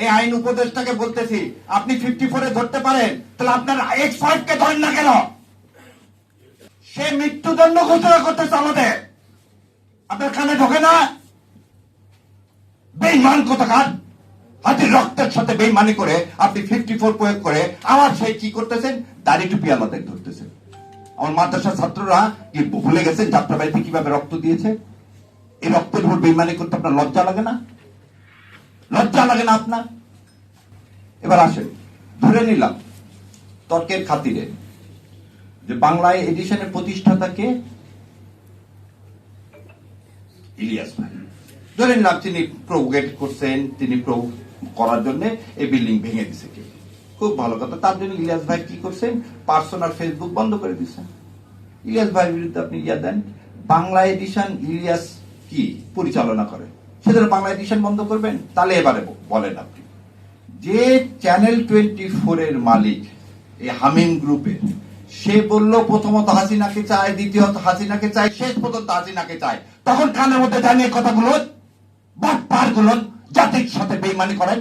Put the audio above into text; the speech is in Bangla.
এই আইন উপদেষ্টাকে বলতেছি, আপনি 54-এ ধরতে পারেন, তাহলে আপনার X5 কে ধরেন না কেন? সে মৃত্যুদণ্ড ঘোষণা করতেছে আমাদের, আপনার কানে ঢোকে না? বেঈমান কোথাকার, হাতির রক্তের সাথে বেঈমানি করে আপনি 54 প্রয়োগ করে আবার সেই কি করতেছেন, দাড়ি টুপি আলাদা ধরতেছেন। আমার মাদ্রাসার ছাত্ররা কি ভুলে গেছেন যাত্রাবাড়িতে কিভাবে রক্ত দিয়েছে? এই রক্তের উপর বেঈমানি করতে আপনার লজ্জা লাগে না? লজ্জা লাগে না আপনার? এবার আসেন, ধরে নিলাম তর্কের খাতিরে যে বাংলা এডিশনের প্রতিষ্ঠাতা কে? ইলিয়াস ভাই। ধরে নিলাম তিনি প্রভোগেট করছেন, তিনি করার জন্য এই বিল্ডিং ভেঙে দিছে কে? খুব ভালো কথা। তার জন্য ইলিয়াস ভাই কি করছেন, পার্সোনাল ফেসবুক বন্ধ করে দিচ্ছেন। ইলিয়াস ভাইয়ের বিরুদ্ধে আপনি ইয়া দেন, বাংলা এডিশন ইলিয়াস কি পরিচালনা করে, সেজন্য বাংলা এডিশন বন্ধ করবেন? তাহলে এবারে বলেন আপনি, যে চ্যানেল 24 এর মালিক এই হামিম গ্রুপের, সে বললো প্রথমত হাসিনাকে চায়, দ্বিতীয়ত হাসিনাকে চায়, শেষ পর্যন্ত হাসিনাকে চায়, তখন কানের মধ্যে জানিয়ে কথাগুলো বাটপার গুলো জাতির সাথে বেইমানি করেন।